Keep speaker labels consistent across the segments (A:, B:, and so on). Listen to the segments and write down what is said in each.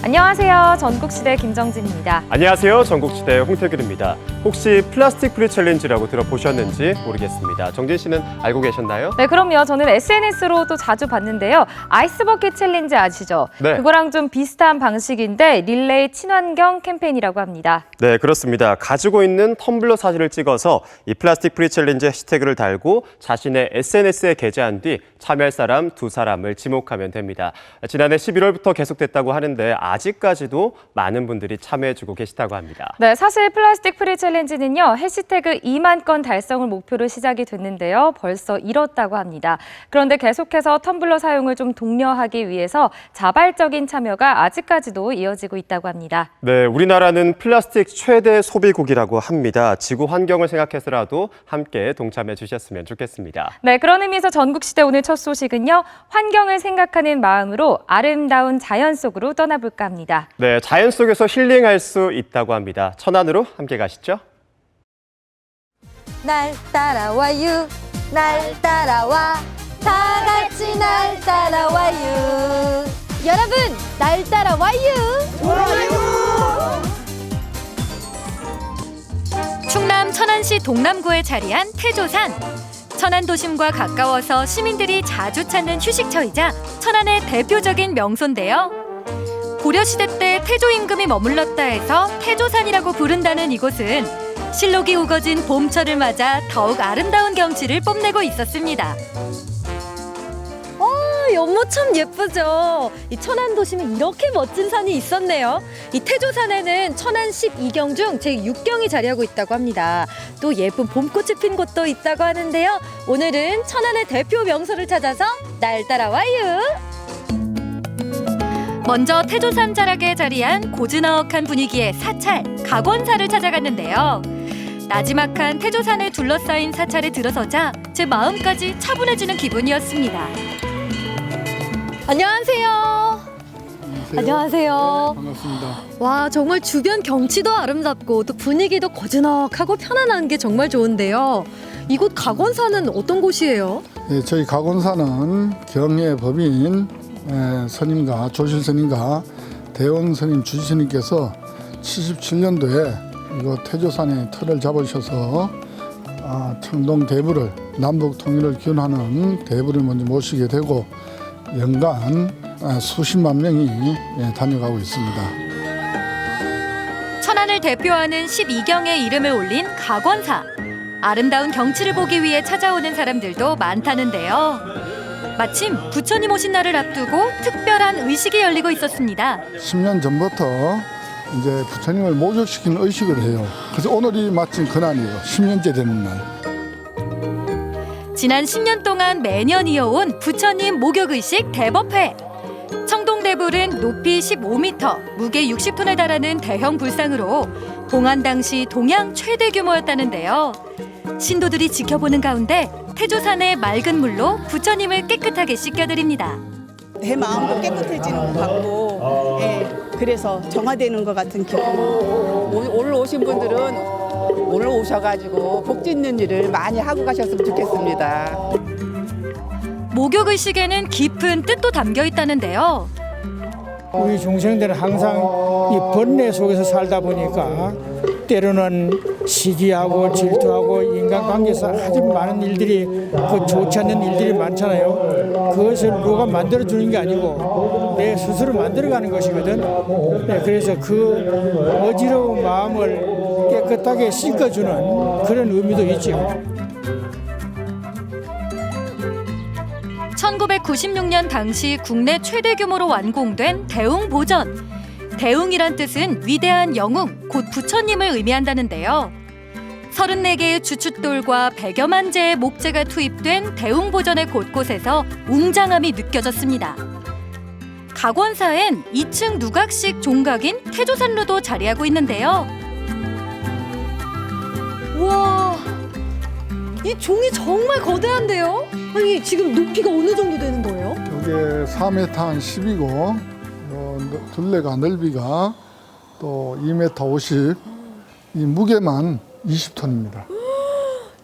A: 안녕하세요. 전국시대 김정진입니다.
B: 안녕하세요. 전국시대 홍태균입니다. 혹시 플라스틱 프리 챌린지라고 들어보셨는지 모르겠습니다. 정진 씨는 알고 계셨나요?
A: 네, 그럼요. 저는 SNS로도 자주 봤는데요. 아이스버킷 챌린지 아시죠?
B: 네.
A: 그거랑 좀 비슷한 방식인데 릴레이 친환경 캠페인이라고 합니다.
B: 네, 그렇습니다. 가지고 있는 텀블러 사진을 찍어서 이 플라스틱 프리 챌린지 해시태그를 달고 자신의 SNS에 게재한 뒤 참여할 사람 2사람을 지목하면 됩니다. 지난해 11월부터 계속됐다고 하는데 아직까지도 많은 분들이 참여해주고 계시다고 합니다.
A: 네, 사실 플라스틱 프리 챌린지는요. 해시태그 2만 건 달성을 목표로 시작이 됐는데요. 벌써 이뤘다고 합니다. 그런데 계속해서 텀블러 사용을 좀 독려하기 위해서 자발적인 참여가 아직까지도 이어지고 있다고 합니다.
B: 네, 우리나라는 플라스틱 최대 소비국이라고 합니다. 지구 환경을 생각해서라도 함께 동참해 주셨으면 좋겠습니다.
A: 네, 그런 의미에서 전국시대 오늘 첫 소식은요. 환경을 생각하는 마음으로 아름다운 자연 속으로 떠나볼까 합니다.
B: 네, 자연 속에서 힐링할 수 있다고 합니다. 천안으로 함께 가시죠.
C: 날 따라와요, 날 따라와, 다 같이 날 따라와요. 여러분, 날 따라와요.
D: 충남 천안시 동남구에 자리한 태조산. 천안 도심과 가까워서 시민들이 자주 찾는 휴식처이자 천안의 대표적인 명소인데요. 고려시대 때 태조 임금이 머물렀다 해서 태조산이라고 부른다는 이곳은 실록이 우거진 봄철을 맞아 더욱 아름다운 경치를 뽐내고 있었습니다.
C: 연못 참 예쁘죠. 이 천안 도심에 이렇게 멋진 산이 있었네요. 이 태조산에는 천안 12경 중 제6경이 자리하고 있다고 합니다. 또 예쁜 봄꽃이 핀 곳도 있다고 하는데요. 오늘은 천안의 대표 명소를 찾아서 날 따라와요.
D: 먼저 태조산 자락에 자리한 고즈넉한 분위기의 사찰, 각원사를 찾아갔는데요. 나지막한 태조산에 둘러싸인 사찰에 들어서자 제 마음까지 차분해지는 기분이었습니다.
C: 안녕하세요. 안녕하세요.
E: 반갑습니다.
C: 와, 정말 주변 경치도 아름답고 또 분위기도 고즈넉하고 편안한 게 정말 좋은데요. 이곳 각원사는 어떤 곳이에요?
E: 네, 저희 각원사는 경의 법인 스님과 조실 스님과 대원 스님 주지 스님께서 77년도에 이곳 태조산에 터를 잡으셔서 청동 대부를 남북 통일을 기원하는 대부를 먼저 모시게 되고 연간 수십만 명이 다녀가고 있습니다.
D: 천안을 대표하는 12경의 이름을 올린 각원사. 아름다운 경치를 보기 위해 찾아오는 사람들도 많다는데요. 마침 부처님 오신 날을 앞두고 특별한 의식이 열리고 있었습니다.
E: 10년 전부터 이제 부처님을 모적시키는 의식을 해요. 그래서 오늘이 마침 그날이에요. 10년째 되는 날.
D: 지난 10년 동안 매년 이어온 부처님 목욕의식 대법회. 청동대불은 높이 15m, 무게 60톤에 달하는 대형 불상으로 봉안 당시 동양 최대 규모였다는데요. 신도들이 지켜보는 가운데 태조산의 맑은 물로 부처님을 깨끗하게 씻겨드립니다.
F: 내 마음도 깨끗해지는 것 같고, 그래서 정화되는 것 같은 기분. 오늘 오신 분들은 오늘 오셔가지고 복 짓는 일을 많이 하고 가셨으면 좋겠습니다.
D: 목욕의식에는 깊은 뜻도 담겨 있다는데요.
G: 우리 중생들은 항상 이 번뇌 속에서 살다 보니까 때로는 시기하고 질투하고 인간관계에서 아주 많은 일들이 좋지 않는 일들이 많잖아요. 그것을 누가 만들어주는 게 아니고 내 스스로 만들어가는 것이거든. 그래서 그 어지러운 마음을 깨끗하게 씻어주는 그런 의미도 있죠.
D: 1996년 당시 국내 최대 규모로 완공된 대웅보전. 대웅이란 뜻은 위대한 영웅, 곧 부처님을 의미한다는데요. 34개의 주춧돌과 100여만 재의 목재가 투입된 대웅보전의 곳곳에서 웅장함이 느껴졌습니다. 각원사엔 2층 누각식 종각인 태조산로도 자리하고 있는데요.
C: 우와, 이 종이 정말 거대한데요? 아니, 지금 높이가 어느 정도 되는 거예요?
E: 이게 4m 한 10이고 둘레가 넓이가 또 2m 50, 이 무게만 20톤입니다.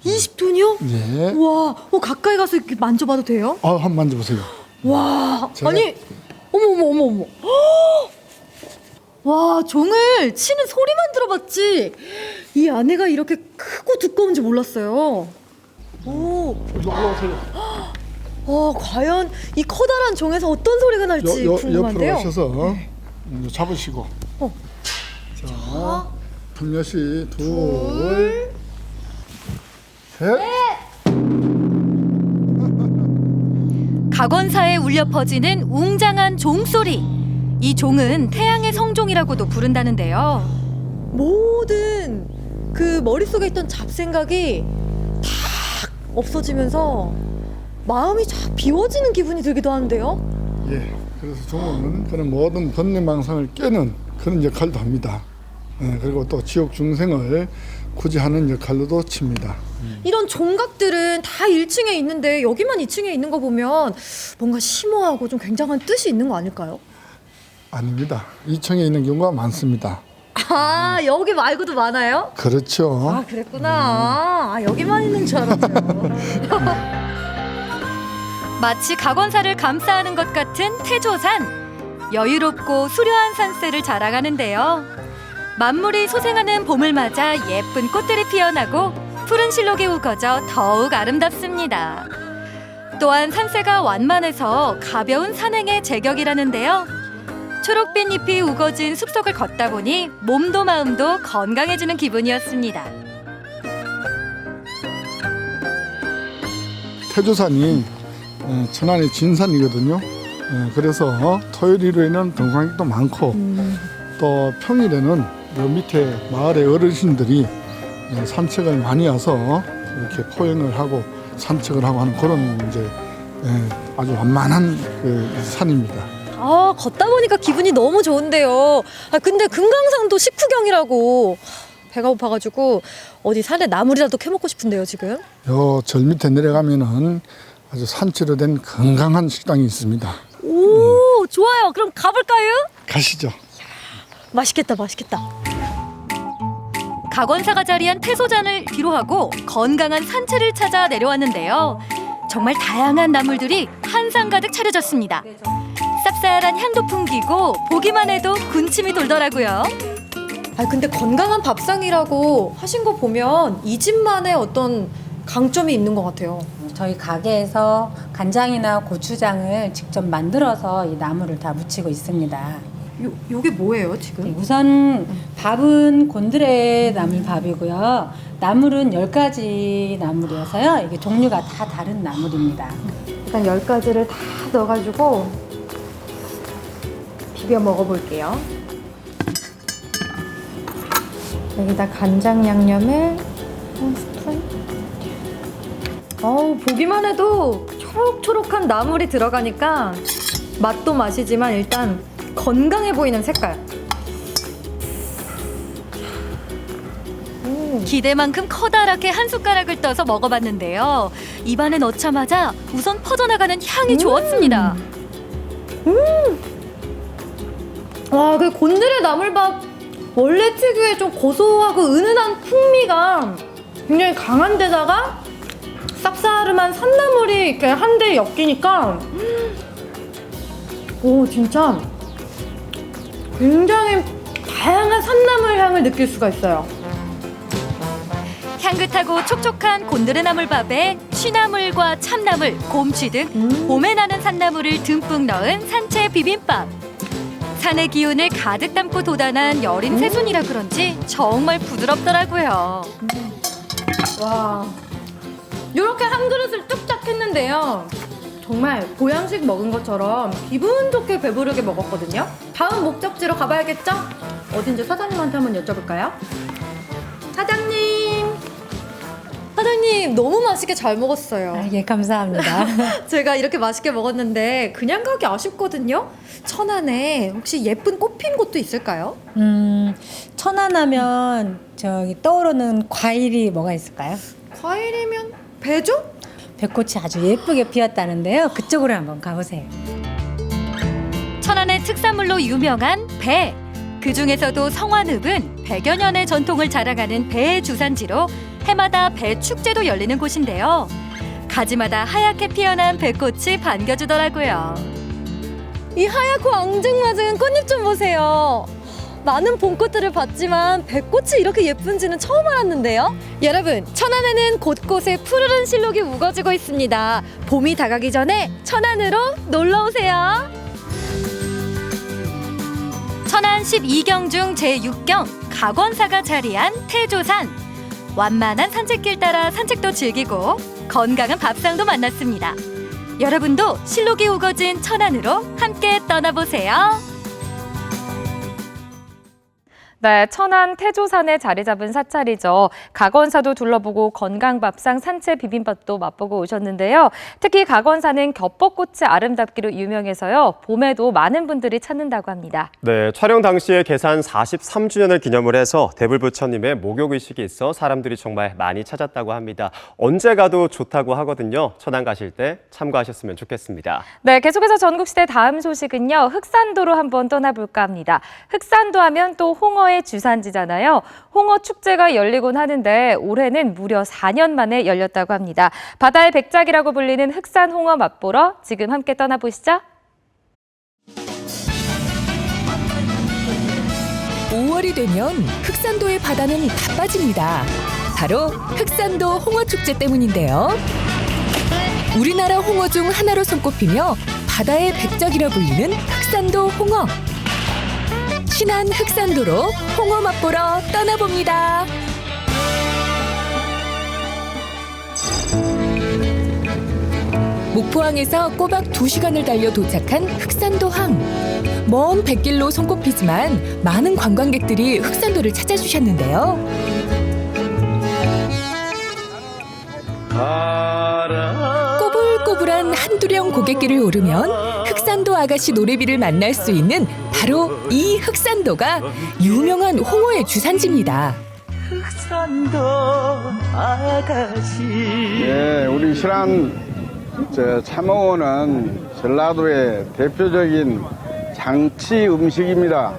C: 20톤이요?
E: 예.
C: 와, 가까이 가서 이렇게 만져봐도 돼요?
E: 한번 만져보세요.
C: 와,
E: 제가-
C: 아니, 어머. 와, 종을 치는 소리만 들어봤지 이 안에가 이렇게 크고 두꺼운지 몰랐어요. 오. 과연 이 커다란 종에서 어떤 소리가 날지
E: 옆으로
C: 궁금한데요.
E: 오셔서 잡으시고. 자, 분몇이 둘, 셋.
D: 각원사에 울려 퍼지는 웅장한 종소리. 이 종은 태양의 성종이라고도 부른다는데요.
C: 모든 그 머릿속에 있던 잡생각이 다 없어지면서 마음이 쫙 비워지는 기분이 들기도 하는데요.
E: 예, 그래서 종은 그런 모든 번뇌망상을 깨는 그런 역할도 합니다. 그리고 또 지옥 중생을 구제하는 역할로도 칩니다.
C: 이런 종각들은 다 1층에 있는데 여기만 2층에 있는 거 보면 뭔가 심오하고 좀 굉장한 뜻이 있는 거 아닐까요?
E: 아닙니다. 2층에 있는 경우가 많습니다.
C: 아, 여기 말고도 많아요?
E: 그렇죠.
C: 아, 그랬구나. 아, 여기만 있는 줄 알았죠.
D: 마치 각원사를 감싸는 것 같은 태조산. 여유롭고 수려한 산세를 자랑하는데요. 만물이 소생하는 봄을 맞아 예쁜 꽃들이 피어나고 푸른 실록이 우거져 더욱 아름답습니다. 또한 산세가 완만해서 가벼운 산행의 제격이라는데요. 초록빛 잎이 우거진 숲속을 걷다 보니 몸도 마음도 건강해지는 기분이었습니다.
E: 태조산이 천안의 진산이거든요. 그래서 토요일에는 등산객도 많고 또 평일에는 요 밑에 마을의 어르신들이 산책을 많이 와서 이렇게 포행을 하고 산책을 하고 하는 그런 이제 아주 완만한 그 산입니다.
C: 아, 걷다 보니까 기분이 너무 좋은데요. 아, 근데 금강산도 식후경이라고 배가 고파가지고 어디 산에 나물이라도 캐먹고 싶은데요, 지금.
E: 요 절 밑에 내려가면은 아주 산채로 된 건강한 식당이 있습니다.
C: 오, 좋아요. 그럼 가볼까요?
E: 가시죠.
C: 맛있겠다, 맛있겠다.
D: 각원사가 자리한 태소잔을 뒤로하고 건강한 산채를 찾아 내려왔는데요. 정말 다양한 나물들이 한상 가득 차려졌습니다. 쌉쌀한 향도 풍기고 보기만 해도 군침이 돌더라고요.
C: 아, 근데 건강한 밥상이라고 하신 거 보면 이 집만의 어떤 강점이 있는 것 같아요.
H: 저희 가게에서 간장이나 고추장을 직접 만들어서 이 나물을 다 무치고 있습니다.
C: 요게 뭐예요, 지금?
H: 우선 밥은 곤드레 나물 밥이고요. 나물은 10가지 나물이어서요. 이게 종류가 다 다른 나물입니다.
C: 일단 10가지를 다 넣어가지고 비벼 먹어볼게요. 여기다 간장 양념을 한 스푼. 보기만 해도 초록초록한 나물이 들어가니까 맛도 맛이지만 일단 건강해 보이는 색깔.
D: 기대만큼 커다랗게 한 숟가락을 떠서 먹어봤는데요. 입안에 넣자마자 우선 퍼져나가는 향이 좋았습니다.
C: 와, 그 곤드레 나물밥 원래 특유의 좀 고소하고 은은한 풍미가 굉장히 강한 데다가 쌉싸름한 산나물이 이렇게 한데 엮이니까 오, 진짜 굉장히 다양한 산나물 향을 느낄 수가 있어요.
D: 향긋하고 촉촉한 곤드레 나물밥에 취나물과 참나물, 곰취 등 봄에 나는 산나물을 듬뿍 넣은 산채 비빔밥. 산의 기운을 가득 담고 돋아난 여린 새순이라 그런지 정말 부드럽더라고요.
C: 와, 이렇게 한 그릇을 뚝딱 했는데요. 정말 보양식 먹은 것처럼 기분 좋게 배부르게 먹었거든요. 다음 목적지로 가봐야겠죠? 어딘지 사장님한테 한번 여쭤볼까요? 사장님 너무 맛있게 잘 먹었어요.
H: 예, 감사합니다.
C: 제가 이렇게 맛있게 먹었는데 그냥 가기 아쉽거든요. 천안에 혹시 예쁜 꽃핀 곳도 있을까요?
H: 천안하면 저기 떠오르는 과일이 뭐가 있을까요?
C: 과일이면 배죠?
H: 배꽃이 아주 예쁘게 피었다는데요. 그쪽으로 한번 가보세요.
D: 천안의 특산물로 유명한 배. 그 중에서도 성완읍은 100여 년의 전통을 자랑하는 배의 주산지로 해마다 배 축제도 열리는 곳인데요. 가지마다 하얗게 피어난 배꽃이 반겨주더라고요.
C: 이 하얗고 앙증맞은 꽃잎 좀 보세요. 많은 봄꽃들을 봤지만 백꽃이 이렇게 예쁜지는 처음 알았는데요. 여러분, 천안에는 곳곳에 푸르른 실록이 우거지고 있습니다. 봄이 다가기 전에 천안으로 놀러 오세요.
D: 천안 12경 중 제6경 각원사가 자리한 태조산. 완만한 산책길 따라 산책도 즐기고 건강한 밥상도 만났습니다. 여러분도 실록이 우거진 천안으로 함께 떠나보세요.
A: 네, 천안 태조산에 자리 잡은 사찰이죠. 각원사도 둘러보고 건강밥상 산채 비빔밥도 맛보고 오셨는데요. 특히 각원사는 겹벚꽃이 아름답기로 유명해서요. 봄에도 많은 분들이 찾는다고 합니다.
B: 네, 촬영 당시에 개산 43주년을 기념을 해서 대불부처님의 목욕의식이 있어 사람들이 정말 많이 찾았다고 합니다. 언제 가도 좋다고 하거든요. 천안 가실 때 참고하셨으면 좋겠습니다.
A: 네, 계속해서 전국시대 다음 소식은요. 흑산도로 한번 떠나볼까 합니다. 흑산도 하면 또 홍어의 주산지잖아요. 홍어 축제가 열리곤 하는데 올해는 무려 4년 만에 열렸다고 합니다. 바다의 백작이라고 불리는 흑산 홍어 맛보러 지금 함께 떠나보시죠.
I: 5월이 되면 흑산도의 바다는 바빠집니다. 바로 흑산도 홍어축제 때문인데요. 우리나라 홍어 중 하나로 손꼽히며 바다의 백작이라 불리는 흑산도 홍어. 신안 흑산도로 홍어 맛보러 떠나봅니다. 목포항에서 꼬박 2시간을 달려 도착한 흑산도항. 먼 백길로 손꼽히지만 많은 관광객들이 흑산도를 찾아주셨는데요. 꼬불꼬불한 한두령 고갯길을 오르면 흑산도 아가씨 노래비를 만날 수 있는 바로 이 흑산도가 유명한 홍어의 주산지입니다.
J: 흑산도 아가씨.
E: 네, 우리 신안 참홍어는 전라도의 대표적인 장치 음식입니다.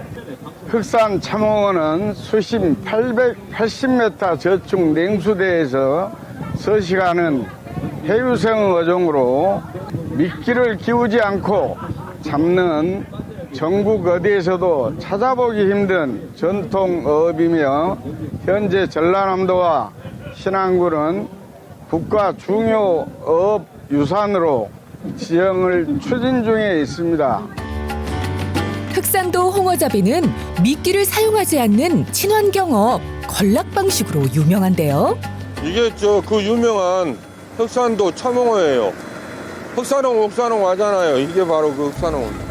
E: 흑산 참홍어는 수심 880m 저축 냉수대에서 서식하는 해유성 어종으로 미끼를 기우지 않고 잡는 전국 어디에서도 찾아보기 힘든 전통어업이며 현재 전라남도와 신안군은 국가 중요 어업 유산으로 지정을 추진 중에 있습니다.
I: 흑산도 홍어잡이는 미끼를 사용하지 않는 친환경업 건락 방식으로 유명한데요.
K: 이게 그 유명한 흑산도 참홍어예요. 흑산홍 하잖아요. 이게 바로 그 흑산홍어입니다.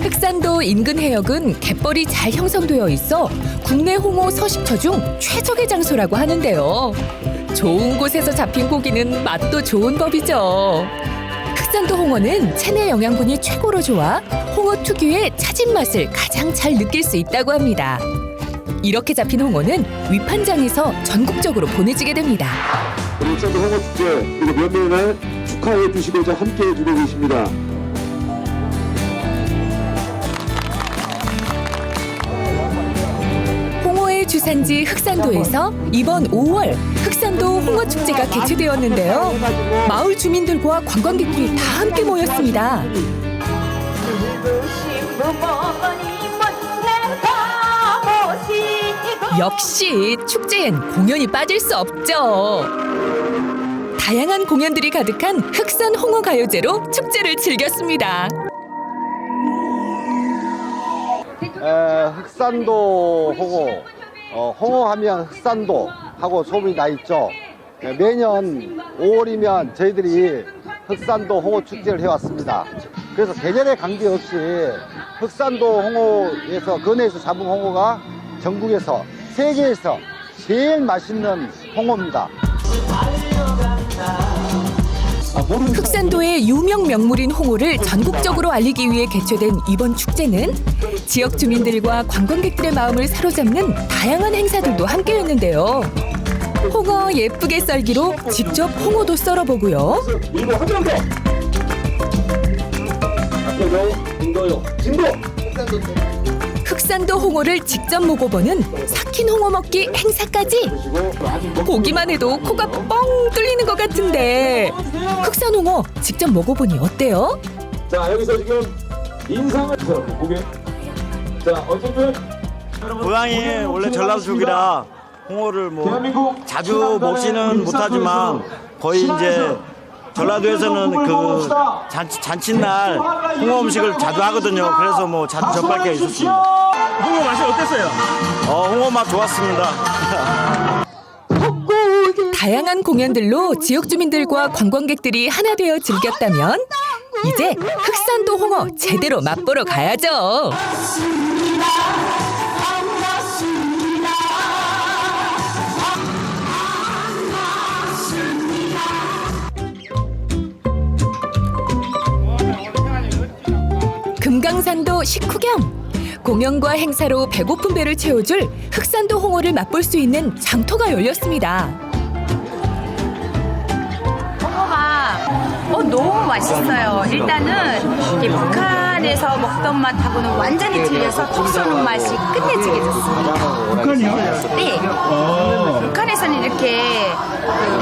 I: 흑산도 인근 해역은 갯벌이 잘 형성되어 있어 국내 홍어 서식처 중 최적의 장소라고 하는데요. 좋은 곳에서 잡힌 고기는 맛도 좋은 법이죠. 흑산도 홍어는 체내 영양분이 최고로 좋아 홍어 특유의 차진 맛을 가장 잘 느낄 수 있다고 합니다. 이렇게 잡힌 홍어는 위판장에서 전국적으로 보내지게 됩니다.
L: 흑산도 홍어축제 그리고 면면을 축하해 주시고자 함께해 주고 계십니다.
I: 홍어의 주산지 흑산도에서 이번 5월 흑산도 홍어축제가 개최되었는데요. 마을 주민들과 관광객들이 다 함께 모였습니다. 역시 축제엔 공연이 빠질 수 없죠. 다양한 공연들이 가득한 흑산 홍어 가요제로 축제를 즐겼습니다.
M: 흑산도 홍어, 홍어하면 흑산도 하고 소문이 나 있죠. 매년 5월이면 저희들이 흑산도 홍어 축제를 해왔습니다. 그래서 계절에 관계없이 흑산도 홍어에서 근해에서 잡은 홍어가 전국에서 세계에서 제일 맛있는 홍어입니다.
I: 흑산도의 유명 명물인 홍어를 전국적으로 알리기 위해 개최된 이번 축제는 지역 주민들과 관광객들의 마음을 사로잡는 다양한 행사들도 함께했는데요. 홍어 예쁘게 썰기로 직접 홍어도 썰어보고요. 흑산도 홍어를 직접 먹어보는 삭힌 홍어 먹기 행사까지. 보기만 해도 코가 뻥 뚫리는 것 같은데 흑산 홍어 직접 먹어보니 어때요?
L: 자, 여기서 지금 인상을 고개
N: 고향이 원래 전라도 쪽이라 홍어를 뭐 자주 먹지는 못하지만 거의 이제 전라도에서는 그 잔칫날 홍어 음식을 자주 하거든요. 그래서 뭐 자주 접할 게 있었습니다.
O: 홍어 맛이 어땠어요?
N: 홍어 맛 좋았습니다.
I: 다양한 공연들로 지역 주민들과 관광객들이 하나 되어 즐겼다면 이제 흑산도 홍어 제대로 맛보러 가야죠. 금강산도 식후경. 공연과 행사로 배고픈 배를 채워줄 흑산도 홍어를 맛볼 수 있는 장터가 열렸습니다.
P: 홍어가 너무 맛있어요. 일단은 북한에서 먹던 맛하고는 완전히 틀려서 톡 쏘는 맛이 끝내주게 좋습니다.
O: 북한이요?
P: 네. 북한에서는 이렇게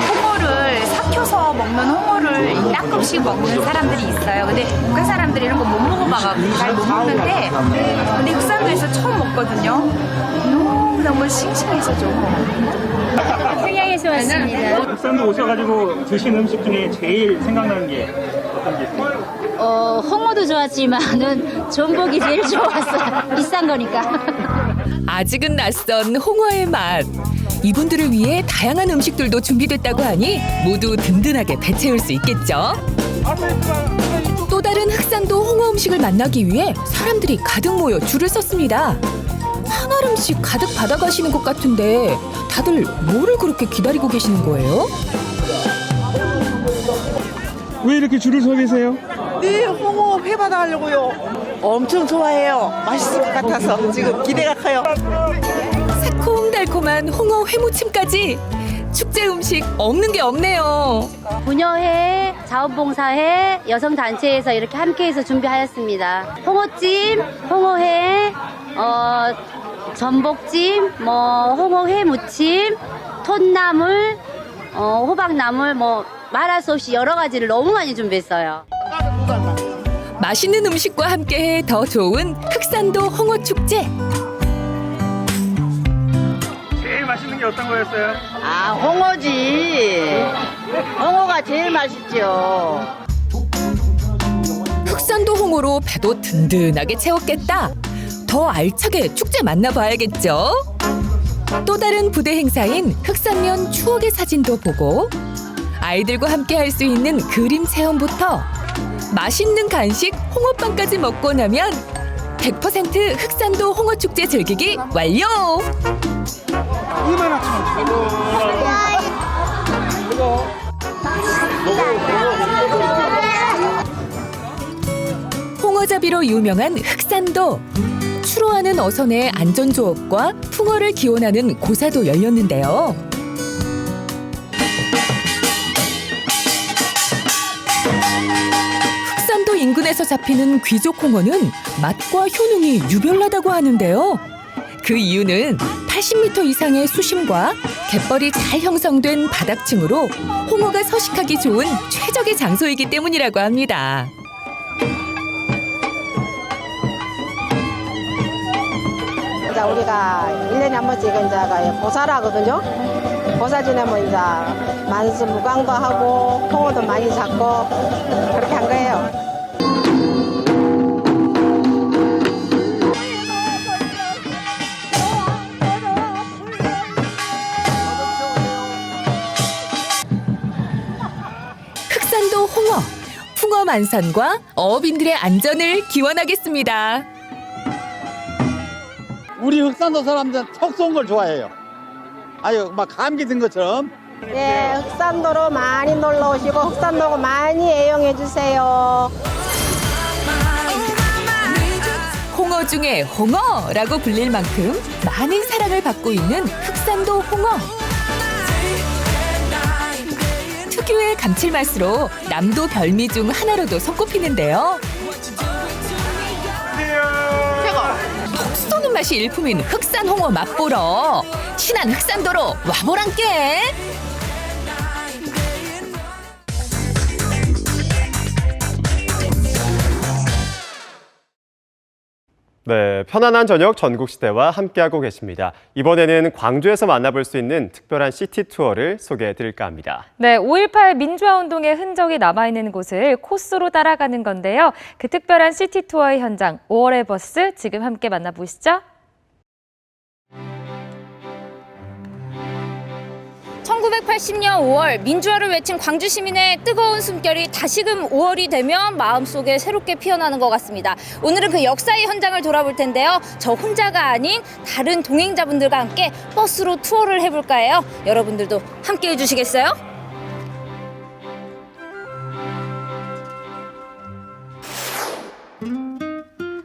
P: 홍어를 삭혀서 먹는 홍어를 따끔씩 먹는 사람들이 있어요. 근데 북한 사람들이 이런 거 못 먹어봐가지고 잘 못 먹는데 근데 흑산도에서 처음 먹거든요. 너무 싱싱해서 좀.
Q: 평양에서 왔습니다.
O: 흑산도 오셔가지고 드신 음식 중에 제일 생각나는 게 어떤 게 있어요?
Q: 홍어도 좋았지만은 전복이 제일 좋았어요. 비싼 거니까.
I: 아직은 낯선 홍어의 맛. 이분들을 위해 다양한 음식들도 준비됐다고 하니 모두 든든하게 배 채울 수 있겠죠. 또 다른 흑산도 홍어 음식을 만나기 위해 사람들이 가득 모여 줄을 섰습니다. 한 알음씩 가득 받아가시는 것 같은데 다들 뭐를 그렇게 기다리고 계시는 거예요?
O: 왜 이렇게 줄을 서 계세요?
R: 네, 홍어 회 받아가려고요. 엄청 좋아해요. 맛있을 것 같아서 지금 기대가 커요.
I: 새콤달콤한 홍어 회무침까지 축제 음식 없는 게 없네요.
Q: 부녀회, 자원봉사회, 여성단체에서 이렇게 함께해서 준비하였습니다. 홍어찜, 홍어회, 전복찜, 홍어회 무침, 톳나물, 호박나물, 말할 수 없이 여러 가지를 너무 많이 준비했어요.
I: 맛있는 음식과 함께해 더 좋은 흑산도 홍어 축제.
O: 제일 맛있는 게 어떤 거였어요?
R: 홍어지. 홍어가 제일 맛있죠.
I: 흑산도 홍어로 배도 든든하게 채웠겠다. 더 알차게 축제 만나봐야겠죠. 또 다른 부대 행사인 흑산면 추억의 사진도 보고 아이들과 함께 할 수 있는 그림 체험부터 맛있는 간식 홍어빵까지 먹고 나면 100% 흑산도 홍어축제 즐기기 완료! 25,000원. 홍어잡이로 유명한 흑산도. 추로하는 어선의 안전조업과 풍어를 기원하는 고사도 열렸는데요. 흑산도 인근에서 잡히는 귀족 홍어는 맛과 효능이 유별나다고 하는데요. 그 이유는 80m 이상의 수심과 갯벌이 잘 형성된 바닥층으로 홍어가 서식하기 좋은 최적의 장소이기 때문이라고 합니다.
S: 우리가 1년에 한 번씩 이제 보사를 하거든요. 보사 지내면 이제 만수 무광도 하고 홍어도 많이 잡고 그렇게 한 거예요.
I: 흑산도 홍어, 풍어 만선과 어업인들의 안전을 기원하겠습니다.
M: 우리 흑산도 사람들은 턱 쏜 걸 좋아해요. 아유, 막 감기 든 것처럼.
S: 네, 흑산도로 많이 놀러 오시고 흑산도 많이 애용해 주세요.
I: 홍어 중에 홍어라고 불릴 만큼 많은 사랑을 받고 있는 흑산도 홍어. 특유의 감칠맛으로 남도 별미 중 하나로도 손꼽히는데요. 톡 쏘는 맛이 일품인 흑산 홍어 맛보러 친한 흑산도로 와보란께.
B: 네, 편안한 저녁 전국시대와 함께하고 계십니다. 이번에는 광주에서 만나볼 수 있는 특별한 시티 투어를 소개해드릴까 합니다.
A: 네, 5.18 민주화운동의 흔적이 남아있는 곳을 코스로 따라가는 건데요. 그 특별한 시티 투어의 현장, 5월의 버스 지금 함께 만나보시죠.
T: 1980년 5월 민주화를 외친 광주 시민의 뜨거운 숨결이 다시금 5월이 되면 마음속에 새롭게 피어나는 것 같습니다. 오늘은 그 역사의 현장을 돌아볼 텐데요. 저 혼자가 아닌 다른 동행자분들과 함께 버스로 투어를 해볼까 해요. 여러분들도 함께 해주시겠어요?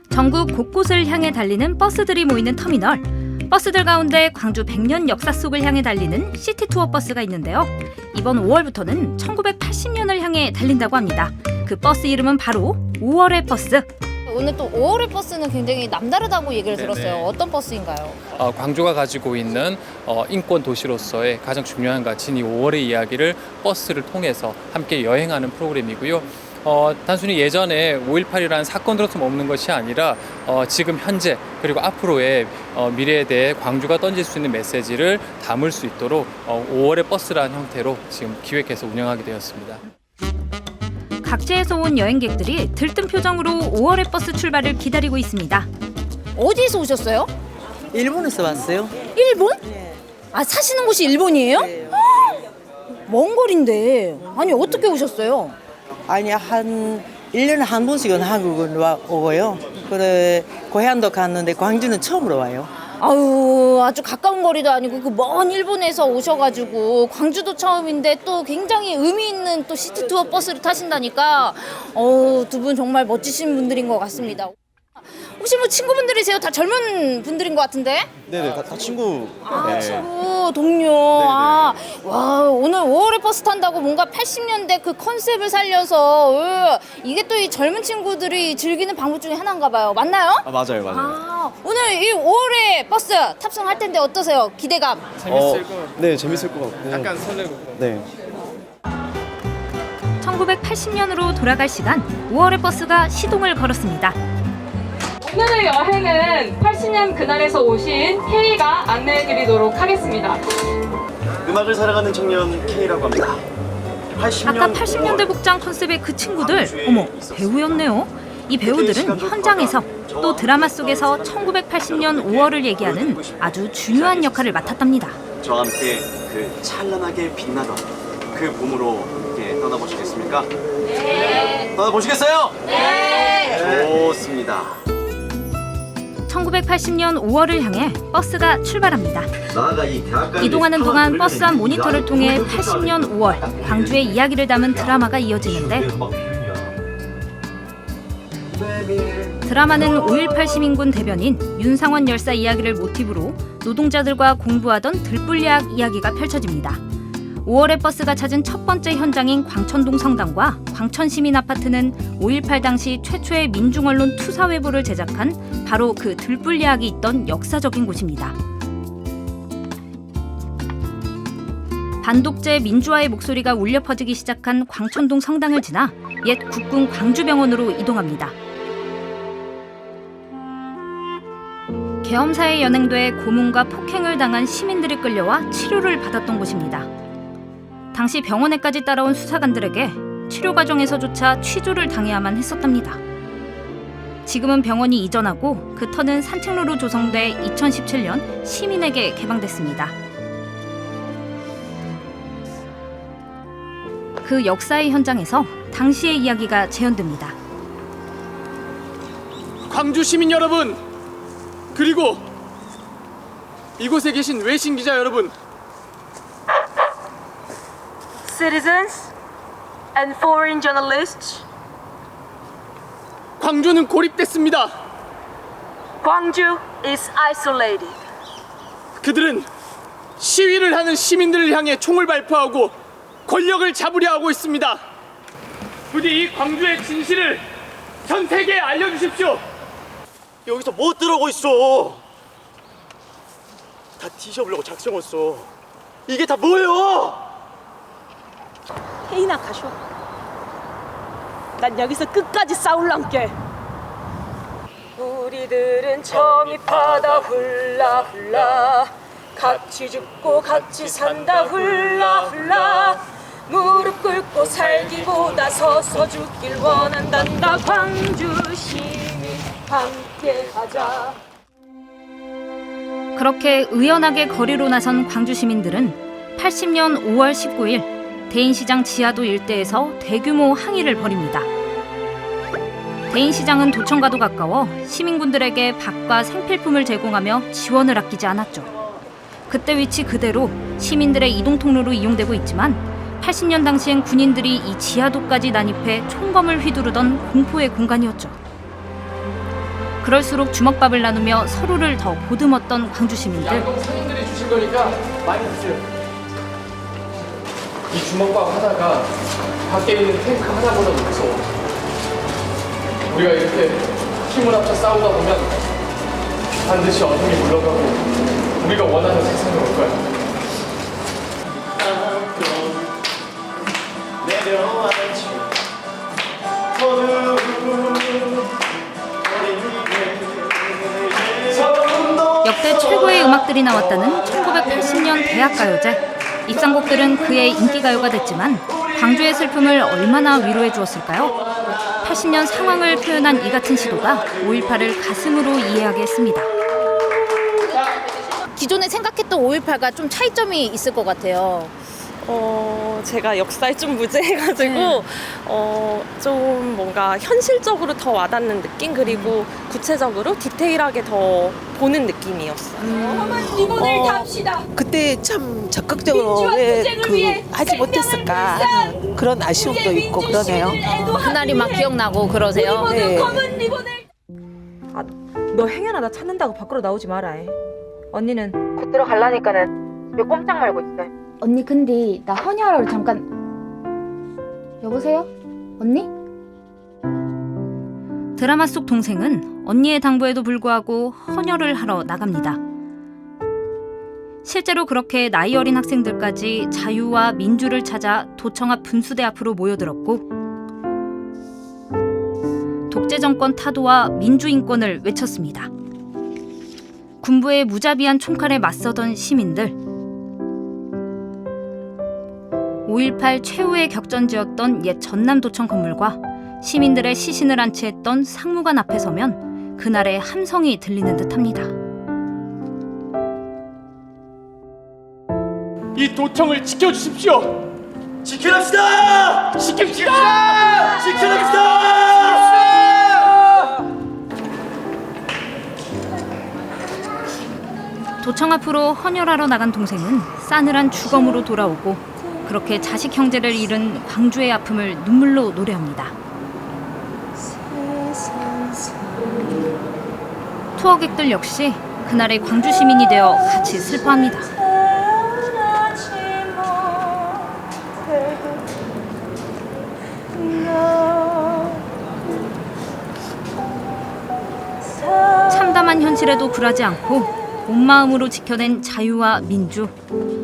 D: 전국 곳곳을 향해 달리는 버스들이 모이는 터미널. 버스들 가운데 광주 100년 역사 속을 향해 달리는 시티투어 버스가 있는데요. 이번 5월부터는 1980년을 향해 달린다고 합니다. 그 버스 이름은 바로 5월의 버스.
T: 오늘 또 5월의 버스는 굉장히 남다르다고 얘기를 들었어요. 어떤 버스인가요?
U: 광주가 가지고 있는 인권 도시로서의 가장 중요한 가치인 이 5월의 이야기를 버스를 통해서 함께 여행하는 프로그램이고요. 단순히 예전에 5.18이라는 사건으로서 머무는 것이 아니라 지금 현재 그리고 앞으로의 미래에 대해 광주가 던질 수 있는 메시지를 담을 수 있도록 5월의 버스라는 형태로 지금 기획해서 운영하게 되었습니다.
D: 각지에서 온 여행객들이 들뜬 표정으로 5월의 버스 출발을 기다리고 있습니다.
T: 어디에서 오셨어요?
R: 일본에서 왔어요.
T: 일본? 아, 사시는 곳이 일본이에요? 먼 거리인데. 아니, 어떻게 오셨어요?
R: 아니 한 1년에 한 번씩은 한국은 오고요. 그래 고향도 갔는데 광주는 처음으로 와요.
T: 아유, 아주 가까운 거리도 아니고 그 먼 일본에서 오셔가지고 광주도 처음인데 또 굉장히 의미 있는 또 시티 투어 버스를 타신다니까 두 분 정말 멋지신 분들인 것 같습니다. 혹시 뭐 친구분들이세요? 다 젊은 분들인 것 같은데?
V: 네네, 다 친구.
T: 아, 친구, 동료. 아, 와, 오늘 5월의 버스 탄다고 뭔가 80년대 그 컨셉을 살려서 이게 또 이 젊은 친구들이 즐기는 방법 중에 하나인가 봐요. 맞나요?
V: 아, 맞아요.
T: 아, 오늘 이 5월의 버스 탑승할 텐데 어떠세요? 기대감?
V: 재밌을 것 같고. 네, 재밌을 것 같고.
U: 약간 설레고.
V: 네.
D: 1980년으로 돌아갈 시간, 5월의 버스가 시동을 걸었습니다.
W: 오늘의 여행은 80년 그날에서 오신 K가 안내해드리도록 하겠습니다.
V: 음악을 사랑하는 청년 K라고 합니다.
D: 아까 80년대 복장 컨셉의 그 친구들, 어머, 배우였네요. 이 배우들은 현장에서 또 드라마 속에서 1980년 5월을 얘기하는 아주 중요한 역할을 맡았답니다.
V: 저와 함께 그 찬란하게 빛나던 그 봄으로 함께 떠나보시겠습니까? 네. 떠나보시겠어요? 네. 좋습니다.
D: 1980년 5월을 향해 버스가 출발합니다. 이동하는 동안 버스 안 모니터를 통해 80년 5월 광주의 이야기를 담은 드라마가 이어지는데 드라마는 5.18 시민군 대변인 윤상원 열사 이야기를 모티브로 노동자들과 공부하던 들불야학 이야기가 펼쳐집니다. 5월의 버스가 찾은 첫 번째 현장인 광천동 성당과 광천시민아파트는 5.18 당시 최초의 민중언론 투사회보를 제작한 바로 그 들불야학이 있던 역사적인 곳입니다. 반독재 민주화의 목소리가 울려 퍼지기 시작한 광천동 성당을 지나 옛 국군 광주병원으로 이동합니다. 계엄사에 연행돼 고문과 폭행을 당한 시민들이 끌려와 치료를 받았던 곳입니다. 당시 병원에까지 따라온 수사관들에게 치료 과정에서조차 취조를 당해야만 했었답니다. 지금은 병원이 이전하고 그 터는 산책로로 조성돼 2017년 시민에게 개방됐습니다. 그 역사의 현장에서 당시의 이야기가 재현됩니다.
X: 광주 시민 여러분, 그리고 이곳에 계신 외신 기자 여러분,
Y: Citizens and foreign journalists.
X: 광주는 고립됐습니다.
Y: 광주 is isolated.
X: 그들은 시위를 하는 시민들을 향해 총을 발포하고 권력을 잡으려 하고 있습니다. 부디 이 광주의 진실을 전 세계에 알려주십시오.
V: 여기서 뭐 들어오고 있어? 다 뒤져보려고 작정했어. 이게 다 뭐예요?
Y: 혜인아 가쇼. 난 여기서 끝까지 싸울란게. 우리들은 점입하다 훌라훌라 같이 죽고 같이 산다 훌라훌라 무릎 꿇고 살기보다 서서 죽길 원한단다 광주 시민 함께하자.
D: 그렇게 의연하게 거리로 나선 광주 시민들은 80년 5월 19일 대인시장 지하도 일대에서 대규모 항의를 벌입니다. 대인시장은 도청과도 가까워 시민군들에게 밥과 생필품을 제공하며 지원을 아끼지 않았죠. 그때 위치 그대로 시민들의 이동 통로로 이용되고 있지만 80년 당시엔 군인들이 이 지하도까지 난입해 총검을 휘두르던 공포의 공간이었죠. 그럴수록 주먹밥을 나누며 서로를 더 보듬었던 광주 시민들.
X: 양동 상인들이 주신 거니까 많이 드세요. 이 주먹밥 하나가 밖에 있는 탱크 하나보다 무서워. 우리가 이렇게 힘을 합쳐 싸우다 보면 반드시 어둠이 물러가고 우리가 원하는 세상이 올 거야.
D: 역대 최고의 음악들이 나왔다는 1980년 대학가요제. 입상곡들은 그의 인기가요가 됐지만 광주의 슬픔을 얼마나 위로해 주었을까요? 80년 상황을 표현한 이 같은 시도가 5.18을 가슴으로 이해하게 했습니다.
T: 기존에 생각했던 5.18과 좀 차이점이 있을 것 같아요.
C: 제가 역사에 좀 무죄해가지고 좀 뭔가 현실적으로 더 와닿는 느낌, 그리고 구체적으로 디테일하게 더 보는 느낌이었어요.
Y: 리본을 답시다.
F: 그때 참 적극적으로 왜 하지 못했을까 하는 그런 아쉬움도 있고 그러네요.
T: 그날이 막 기억나고 그러세요?
F: 네.
G: 너 행여나 나 찾는다고 밖으로 나오지 마라. 언니는 곧 들어가려니까는 집에 꼼짝 말고 있어.
H: 언니 근데 나 헌혈하러 잠깐. 여보세요? 언니?
D: 드라마 속 동생은 언니의 당부에도 불구하고 헌혈을 하러 나갑니다. 실제로 그렇게 나이 어린 학생들까지 자유와 민주를 찾아 도청 앞 분수대 앞으로 모여들었고 독재 정권 타도와 민주인권을 외쳤습니다. 군부의 무자비한 총칼에 맞서던 시민들. 5.18 최후의 격전지였던 옛 전남도청 건물과 시민들의 시신을 안치했던 상무관 앞에 서면 그날의 함성이 들리는 듯합니다.
X: 이 도청을 지켜주십시오.
V: 지켜납시다!
X: 지킵시다!
V: 지켜납시다!
D: 도청 앞으로 헌혈하러 나간 동생은 싸늘한 주검으로 돌아오고 그렇게 자식 형제를 잃은 광주의 아픔을 눈물로 노래합니다. 투어객들 역시 그날의 광주 시민이 되어 같이 슬퍼합니다. 참담한 현실에도 굴하지 않고 온 마음으로 지켜낸 자유와 민주.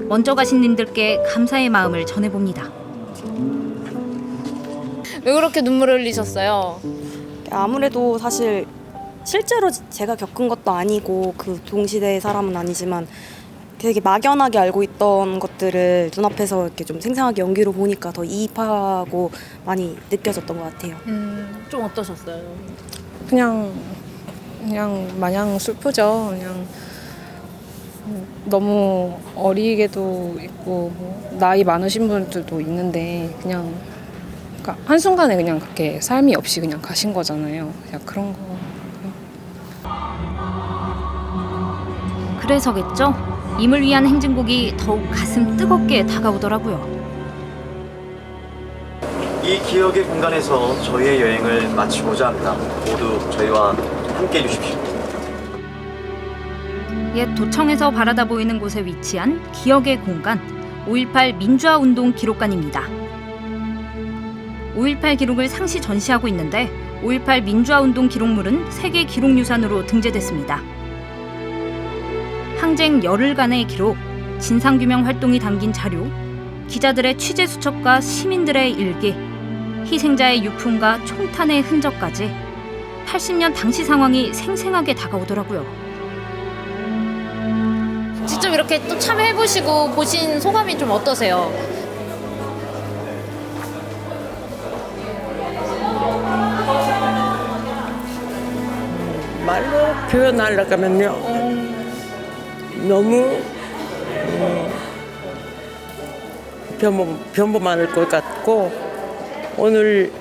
D: 먼저 가신 님들께 감사의 마음을 전해봅니다.
T: 왜 그렇게 눈물을 흘리셨어요?
J: 아무래도 사실 실제로 제가 겪은 것도 아니고 그 동시대의 사람은 아니지만 되게 막연하게 알고 있던 것들을 눈앞에서 이렇게 좀 생생하게 연기로 보니까 더 이입하고 많이 느껴졌던 것 같아요.
T: 좀 어떠셨어요?
G: 그냥 마냥 슬프죠. 그냥 너무 어리게도 있고 나이 많으신 분들도 있는데 그냥 그러니까 한순간에 그냥 그렇게 삶이 없이 그냥 가신 거잖아요. 그냥 그런 거.
D: 그래서겠죠? 임을 위한 행진곡이 더욱 가슴 뜨겁게 다가오더라고요.
Z: 이 기억의 공간에서 저희의 여행을 마치고자 합니다. 모두 저희와 함께해 주십시오.
D: 옛 도청에서 바라다 보이는 곳에 위치한 기억의 공간 5.18 민주화운동 기록관입니다. 5.18 기록을 상시 전시하고 있는데 5.18 민주화운동 기록물은 세계 기록유산으로 등재됐습니다. 항쟁 열흘간의 기록, 진상규명 활동이 담긴 자료, 기자들의 취재 수첩과 시민들의 일기, 희생자의 유품과 총탄의 흔적까지 1980년 당시 상황이 생생하게 다가오더라고요.
T: 직접 이렇게 또 참여해보시고 보신 소감이 좀 어떠세요?
E: 말로 표현하려고 하면요. 너무 변모많을 것 같고 오늘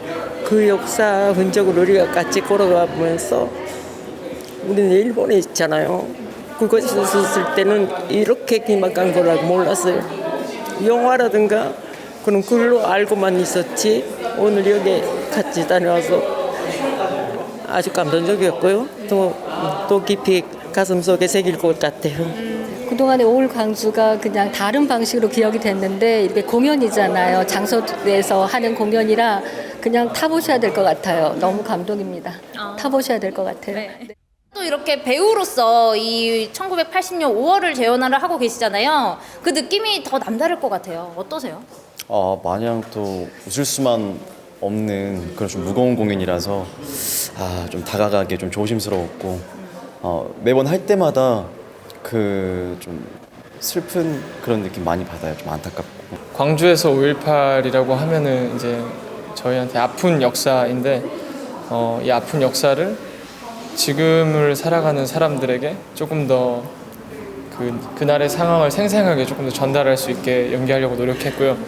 E: 그 역사 흔적을 우리가 같이 걸어가 보면서 우리는 일본에 있잖아요. 그곳에서 있을 때는 이렇게 기막한 거라고 몰랐어요. 영화라든가 그런 글로 알고만 있었지 오늘 여기 같이 다녀와서 아주 감동적이었고요. 또 깊이 가슴속에 새길 것 같아요.
K: 그동안의 5월 광주가 그냥 다른 방식으로 기억이 됐는데 이게 공연이잖아요. 장소에서 하는 공연이라 그냥 타보셔야 될 것 같아요. 너무 감동입니다. 타보셔야 될 것 같아요.
T: 네. 또 이렇게 배우로서 이 1980년 5월을 재현을 하고 계시잖아요. 그 느낌이 더 남다를 것 같아요. 어떠세요?
L: 마냥 또 웃을 수만 없는 그런 좀 무거운 공연이라서 좀 다가가기 좀 조심스러웠고 매번 할 때마다 그 좀 슬픈 그런 느낌 많이 받아요. 좀 안타깝고.
U: 광주에서 5.18이라고 하면은 이제 저희한테 아픈 역사인데 이 아픈 역사를 지금을 살아가는 사람들에게 조금 더 그날의 상황을 생생하게 조금 더 전달할 수 있게 연기하려고 노력했고요.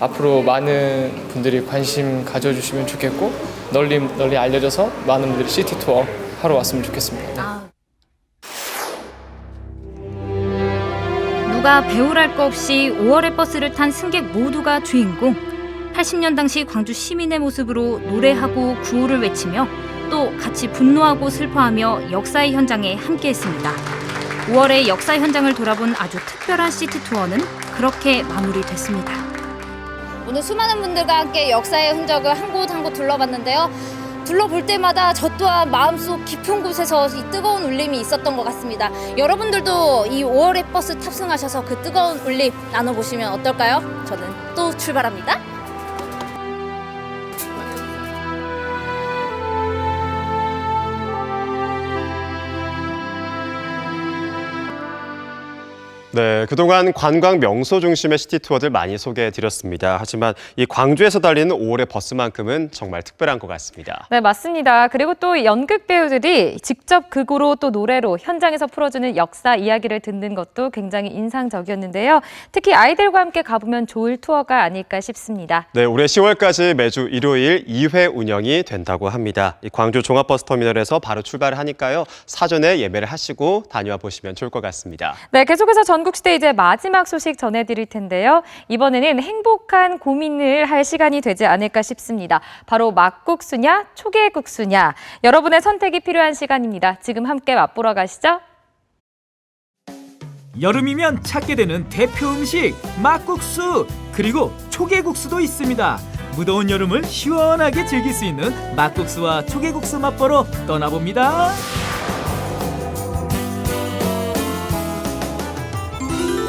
U: 앞으로 많은 분들이 관심 가져주시면 좋겠고 널리 알려져서 많은 분들이 시티 투어 하러 왔으면 좋겠습니다.
D: 누가 배우랄 거 없이 5월의 버스를 탄 승객 모두가 주인공. 80년 당시 광주 시민의 모습으로 노래하고 구호를 외치며 또 같이 분노하고 슬퍼하며 역사의 현장에 함께했습니다. 5월의 역사 현장을 돌아본 아주 특별한 시티 투어는 그렇게 마무리됐습니다.
T: 오늘 수많은 분들과 함께 역사의 흔적을 한 곳 한 곳 둘러봤는데요. 둘러볼 때마다 저 또한 마음속 깊은 곳에서 이 뜨거운 울림이 있었던 것 같습니다. 여러분들도 이 5월의 버스 탑승하셔서 그 뜨거운 울림 나눠보시면 어떨까요? 저는 또 출발합니다.
B: 네, 그동안 관광 명소 중심의 시티 투어들 많이 소개해드렸습니다. 하지만 이 광주에서 달리는 5월의 버스만큼은 정말 특별한 것 같습니다.
A: 네, 맞습니다. 그리고 또 연극 배우들이 직접 극으로 또 노래로 현장에서 풀어주는 역사 이야기를 듣는 것도 굉장히 인상적이었는데요. 특히 아이들과 함께 가보면 좋을 투어가 아닐까 싶습니다.
B: 네, 올해 10월까지 매주 일요일 2회 운영이 된다고 합니다. 이 광주 종합버스터미널에서 바로 출발을 하니까요. 사전에 예매를 하시고 다녀와 보시면 좋을 것 같습니다.
A: 네, 계속해서 전국시대 이제 마지막 소식 전해드릴 텐데요. 이번에는 행복한 고민을 할 시간이 되지 않을까 싶습니다. 바로 막국수냐 초계국수냐. 여러분의 선택이 필요한 시간입니다. 지금 함께 맛보러 가시죠.
N: 여름이면 찾게 되는 대표 음식 막국수, 그리고 초계국수도 있습니다. 무더운 여름을 시원하게 즐길 수 있는 막국수와 초계국수 맛보러 떠나봅니다.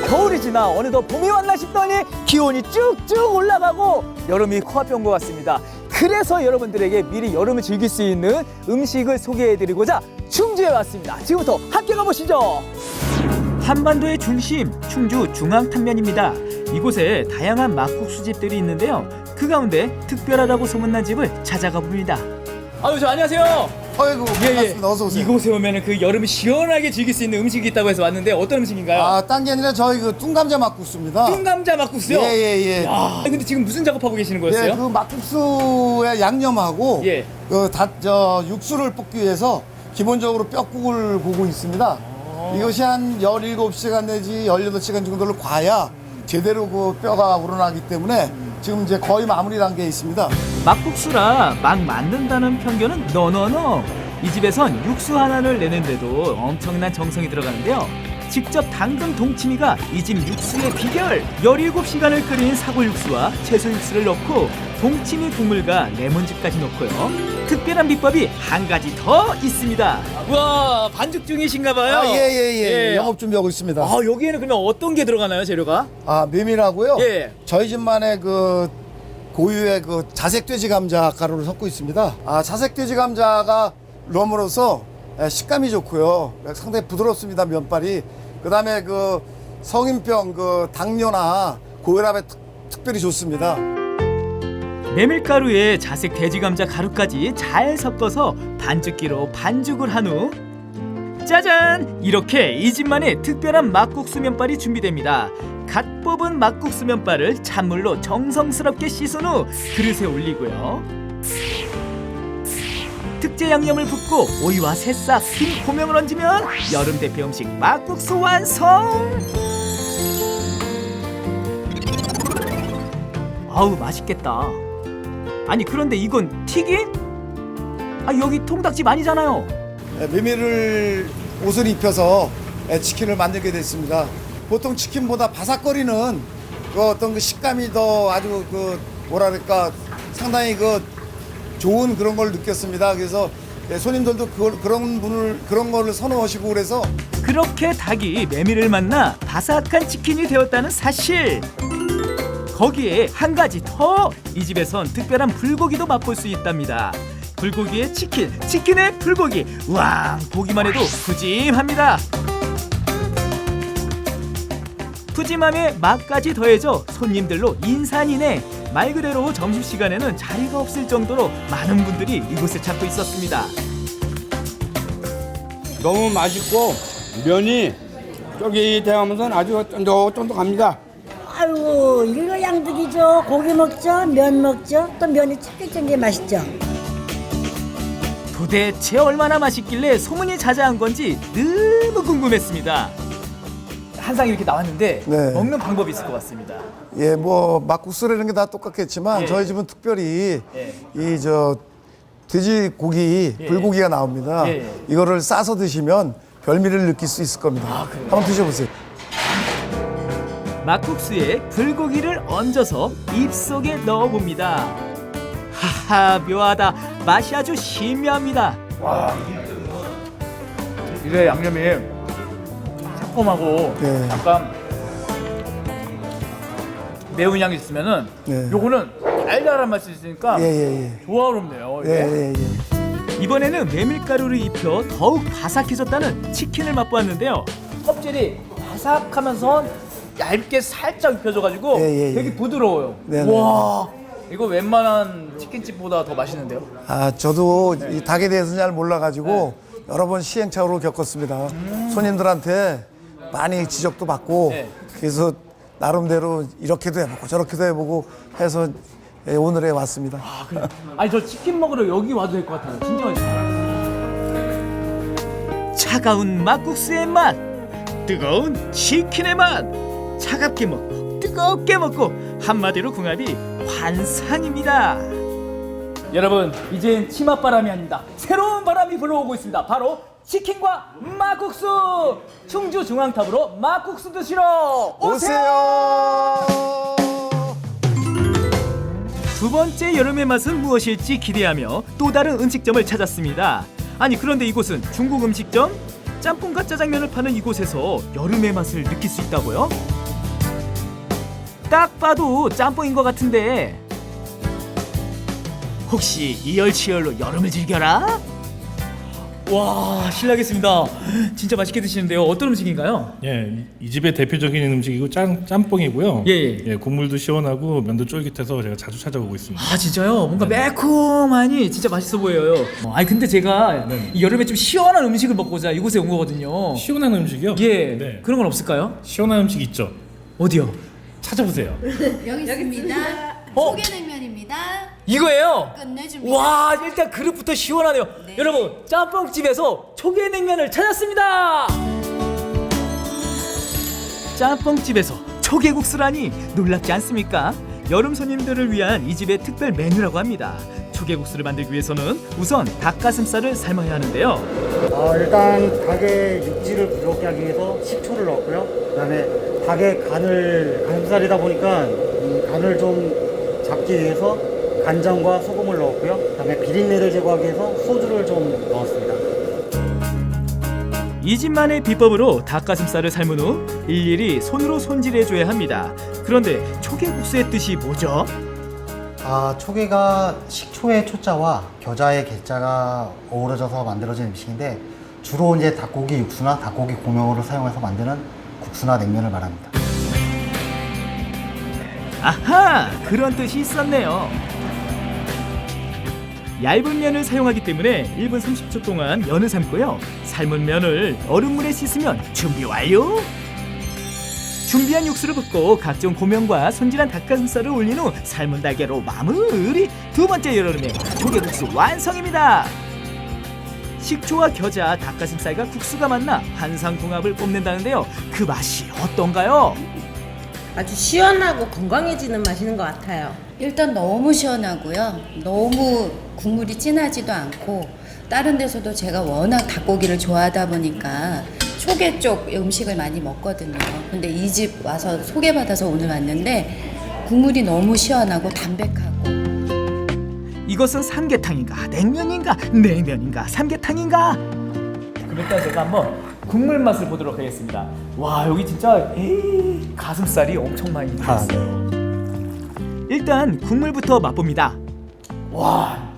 P: 겨울이 지나 어느덧 봄이 왔나 싶더니 기온이 쭉쭉 올라가고 여름이 코앞에 온 것 같습니다. 그래서 여러분들에게 미리 여름을 즐길 수 있는 음식을 소개해드리고자 충주에 왔습니다. 지금부터 함께 가보시죠.
N: 한반도의 중심, 충주 중앙탄면입니다. 이곳에 다양한 막국수집들이 있는데요. 그 가운데 특별하다고 소문난 집을 찾아가 봅니다.
P: 저 안녕하세요.
Q: 아이고, 반갑습니다. 어서 오세요.
P: 이곳에 오면은 그 여름을 시원하게 즐길 수 있는 음식이 있다고 해서 왔는데 어떤 음식인가요?
Q: 딴 게 아니라 저희 그 뚱감자 막국수입니다.
P: 뚱감자 막국수요?
Q: 예.
P: 근데 지금 무슨 작업하고 계시는 거였어요?
Q: 예, 그 막국수에 양념하고 육수를 볶기 위해서 기본적으로 뼈국을 고고 있습니다. 이것이 한 17시간 내지 18시간 정도를 과야 제대로 그 뼈가 우러나기 때문에 지금 이제 거의 마무리 단계에 있습니다.
N: 막국수라 막 만든다는 편견은 너너너. 이 집에선 육수 하나를 내는데도 엄청난 정성이 들어가는데요. 직접 담근 동치미가 이 집 육수의 비결. 17시간을 끓인 사골 육수와 채소 육수를 넣고 동치미 국물과 레몬즙까지 넣고요. 특별한 비법이 한 가지 더 있습니다.
P: 와, 반죽 중이신가 봐요.
Q: 예. 영업 준비하고 있습니다.
P: 여기에는 그러면 어떤 게 들어가나요, 재료가?
Q: 메밀하고요.
P: 예.
Q: 저희 집만의 그 고유의 그 자색 돼지 감자 가루를 섞고 있습니다. 자색 돼지 감자가 넣음으로써 식감이 좋고요. 상당히 부드럽습니다, 면발이. 그다음에 그 성인병, 그 당뇨나 고혈압에 특별히 좋습니다.
N: 메밀가루에 자색 돼지감자 가루까지 잘 섞어서 반죽기로 반죽을 한 후 짜잔! 이렇게 이 집만의 특별한 막국수 면발이 준비됩니다. 갓 뽑은 막국수 면발을 찬물로 정성스럽게 씻은 후 그릇에 올리고요. 특제 양념을 붓고 오이와 새싹, 흰 고명을 얹으면 여름 대표 음식 막국수 완성! 아우 맛있겠다. 아니 그런데 이건 튀김? 아 여기 통닭집 아니잖아요.
Q: 메밀을 옷을 입혀서 치킨을 만들게 됐습니다. 보통 치킨보다 바삭거리는 그 어떤 그 식감이 더 아주 그 뭐랄까 상당히 그 좋은 그런 걸 느꼈습니다. 그래서 손님들도 그런 거를 선호하시고 그래서
N: 그렇게 닭이 메밀을 만나 바삭한 치킨이 되었다는 사실. 거기에 한 가지 더! 이 집에선 특별한 불고기도 맛볼 수 있답니다. 불고기에 치킨, 치킨에 불고기. 와, 보기만 해도 푸짐합니다. 푸짐함에 맛까지 더해져 손님들로 인산이네. 말 그대로 점심시간에는 자리가 없을 정도로 많은 분들이 이곳을 찾고 있었습니다.
I: 너무 맛있고 면이 쫄깃하면서 아주 쫀득쫀득합니다.
M: 아이고 이거 양득이죠. 고기 먹죠, 면 먹죠, 또 면이 쫄깃쫄깃 맛있죠.
N: 도대체 얼마나 맛있길래 소문이 자자한 건지 너무 궁금했습니다. 한 상 이렇게 나왔는데
Q: 네.
N: 먹는 방법이 있을 것 같습니다.
Q: 예, 뭐 막국수라는 게 다 똑같겠지만
N: 예.
Q: 저희 집은 특별히
N: 예.
Q: 이 저 돼지고기,
N: 예.
Q: 불고기가 나옵니다.
N: 예.
Q: 이거를 싸서 드시면 별미를 느낄 수 있을 겁니다. 한번 드셔보세요.
N: 막국수에 불고기를 얹어서 입속에 넣어봅니다. 하하, 묘하다. 맛이 아주 신묘합니다.
P: 와, 이게 양념이 새콤하고
Q: 네.
P: 약간 매운 향이 있으면은
Q: 네.
P: 요거는 달달한 맛이 있으니까
Q: 예.
P: 조화롭네요. 이게.
Q: 예.
N: 이번에는 메밀가루를 입혀 더욱 바삭해졌다는 치킨을 맛보았는데요.
P: 껍질이 바삭하면서 얇게 살짝 입혀져가지고
Q: 예.
P: 되게 부드러워요.
Q: 네네.
P: 와, 이거 웬만한 치킨집보다 더 맛있는데요?
Q: 아, 저도 이 닭에 대해서는 잘 몰라가지고 여러 번 시행착오를 겪었습니다. 손님들한테 많이 지적도 받고
P: 네.
Q: 그래서 나름대로 이렇게도 해보고 저렇게도 해보고 해서 오늘에 왔습니다.
P: 아, 그래. 아니 저 치킨 먹으러 여기 와도 될 것 같아요. 진짜 맛있어요.
N: 차가운 막국수의 맛, 뜨거운 치킨의 맛, 차갑게 먹고 뜨겁게 먹고 한마디로 궁합이 환상입니다.
P: 여러분, 이젠 치맛바람이 아닙니다. 새로운 바람이 불어오고 있습니다. 바로 치킨과 막국수! 충주 중앙탑으로 막국수 드시러 오세요!
N: 두 번째 여름의 맛은 무엇일지 기대하며 또 다른 음식점을 찾았습니다. 아니 그런데 이곳은 중국 음식점? 짬뽕과 짜장면을 파는 이곳에서 여름의 맛을 느낄 수 있다고요? 딱 봐도 짬뽕인 것 같은데 혹시 이열치열로 여름을 즐겨라? 와, 실례하겠습니다. 진짜 맛있게 드시는데요. 어떤 음식인가요?
O: 예, 이 집의 대표적인 음식이고 짬뽕이고요.
N: 예.
O: 국물도 시원하고 면도 쫄깃해서 제가 자주 찾아오고 있습니다.
N: 아 진짜요? 뭔가 매콤하니 진짜 맛있어 보여요. 아니 근데 제가 이 여름에 좀 시원한 음식을 먹고자 이곳에 온 거거든요.
O: 시원한 음식이요?
N: 예.
O: 네.
N: 그런 건 없을까요?
O: 시원한 음식 있죠.
N: 어디요?
O: 찾아보세요.
R: 여기 있습니다. 소개냉면입니다.
N: 이거예요?
R: 끝내줍니다.
N: 와, 일단 그릇부터 시원하네요. 여러분, 짬뽕집에서 초계냉면을 찾았습니다. 짬뽕집에서 초계국수라니 놀랍지 않습니까? 여름 손님들을 위한 이 집의 특별 메뉴라고 합니다. 초계국수를 만들기 위해서는 우선 닭가슴살을 삶아야 하는데요.
S: 일단 닭의 육질을 부드럽게 하기 위해서 식초를 넣었고요. 그다음에 닭의 간을 가슴살이다 보니까 이 간을 좀 잡기 위해서 간장과 소금을 넣었고요. 그다음에 비린내를 제거하기 위해서 소주를 좀 넣었습니다.
N: 이 집만의 비법으로 닭가슴살을 삶은 후 일일이 손으로 손질해줘야 합니다. 그런데 초계국수의 뜻이 뭐죠?
S: 초계가 식초의 초자와 겨자의 게자가 어우러져서 만들어진 음식인데 주로 이제 닭고기 육수나 닭고기 고명으로 사용해서 만드는 국수나 냉면을 말합니다.
N: 아하, 그런 뜻이 있었네요. 얇은 면을 사용하기 때문에 1분 30초 동안 면을 삶고요. 삶은 면을 얼음물에 씻으면 준비 완료. 준비한 육수를 붓고 각종 고명과 손질한 닭가슴살을 올린 후 삶은 달걀로 마무리. 두 번째 여름의 조개국수 완성입니다. 식초와 겨자, 닭가슴살과 국수가 만나 환상궁합을 뽐낸다는데요. 그 맛이 어떤가요?
C: 아주 시원하고 건강해지는 맛인 것 같아요.
K: 일단 너무 시원하고요. 너무 국물이 진하지도 않고 다른 데서도 제가 워낙 닭고기를 좋아하다 보니까 초계 쪽 음식을 많이 먹거든요. 근데 이 집 와서 소개받아서 오늘 왔는데 국물이 너무 시원하고 담백하고.
N: 이것은 삼계탕인가 냉면인가 냉면인가 삼계탕인가? 그럼 일단 제가 한번 국물 맛을 보도록 하겠습니다. 와, 여기 진짜 가슴살이 엄청 많이 들어있어요. 일단 국물부터 맛봅니다. 와,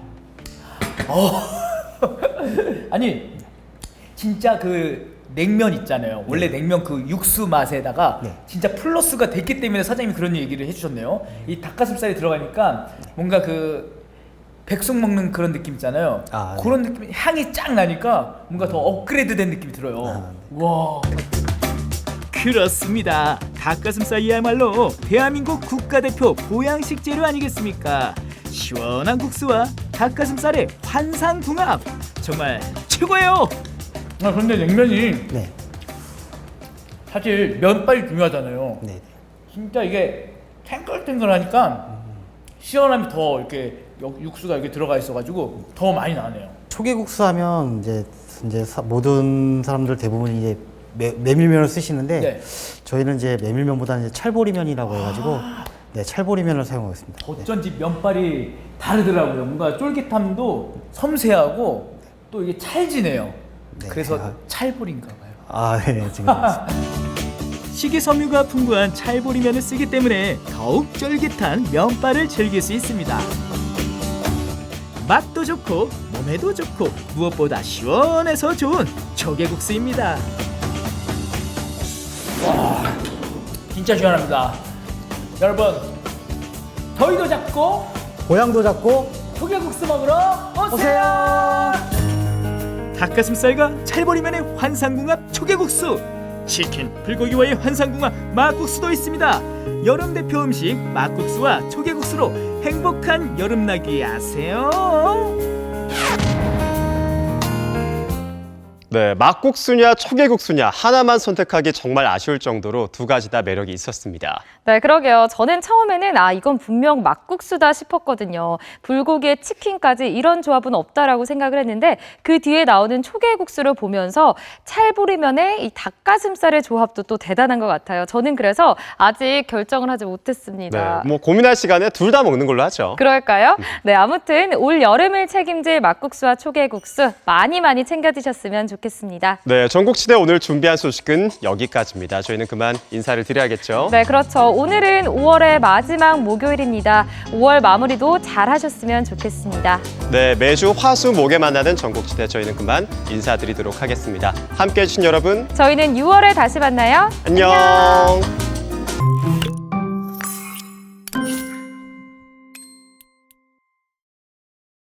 N: 아니 진짜 그 냉면 있잖아요. 원래 냉면 그 육수 맛에다가 진짜 플러스가 됐기 때문에 사장님이 그런 얘기를 해주셨네요. 이 닭가슴살이 들어가니까 뭔가 그 백숙 먹는 그런 느낌 있잖아요. 그런 느낌, 향이 쫙 나니까 뭔가 더 업그레이드된 느낌이 들어요. 와. 그렇습니다. 닭가슴살이야말로 대한민국 국가대표 보양식 재료 아니겠습니까? 시원한 국수와 닭가슴살의 환상궁합, 정말 최고예요. 그런데 냉면이 사실 면발이 중요하잖아요. 진짜 이게 탱글탱글하니까 시원함이 더 이렇게 육수가 이렇게 들어가 있어가지고 더 많이 나네요.
S: 초계국수 하면 이제 모든 사람들 대부분 이제 메밀면을 쓰시는데 저희는 이제 메밀면보다는 이제 찰보리면이라고 해가지고 찰보리면을 사용하고 있습니다.
N: 어쩐지 면발이 다르더라고요. 뭔가 쫄깃함도 섬세하고 또 이게 찰지네요. 그래서 찰보리인가 봐요.
S: 네, 지금.
N: 식이섬유가 풍부한 찰보리면을 쓰기 때문에 더욱 쫄깃한 면발을 즐길 수 있습니다. 맛도 좋고 몸에도 좋고 무엇보다 시원해서 좋은 조개국수입니다. 와, 진짜 시원합니다. 여러분, 더위도 잡고
S: 고향도 잡고
N: 조개국수 먹으러 오세요. 닭가슴살과 찰보리면의 환상궁합 조개국수, 치킨, 불고기와의 환상궁합 막국수도 있습니다. 여름 대표 음식 막국수와 조개국수로 행복한 여름나기 하세요.
B: 네, 막국수냐 초계국수냐 하나만 선택하기 정말 아쉬울 정도로 두 가지 다 매력이 있었습니다.
A: 네, 그러게요. 저는 처음에는 이건 분명 막국수다 싶었거든요. 불고기에 치킨까지 이런 조합은 없다라고 생각을 했는데 그 뒤에 나오는 초계국수를 보면서 찰보리면에 이 닭가슴살의 조합도 또 대단한 것 같아요. 저는 그래서 아직 결정을 하지 못했습니다.
B: 네, 뭐 고민할 시간에 둘 다 먹는 걸로 하죠.
A: 그럴까요? 네, 아무튼 올 여름을 책임질 막국수와 초계국수 많이 챙겨 드셨으면 좋겠습니다.
B: 네, 전국시대 오늘 준비한 소식은 여기까지입니다. 저희는 그만 인사를 드려야겠죠.
A: 네, 그렇죠. 오늘은 5월의 마지막 목요일입니다. 5월 마무리도 잘 하셨으면 좋겠습니다.
B: 네, 매주 화수 목에 만나는 전국시대 저희는 그만 인사드리도록 하겠습니다. 함께해 주신 여러분,
A: 저희는 6월에 다시 만나요.
B: 안녕.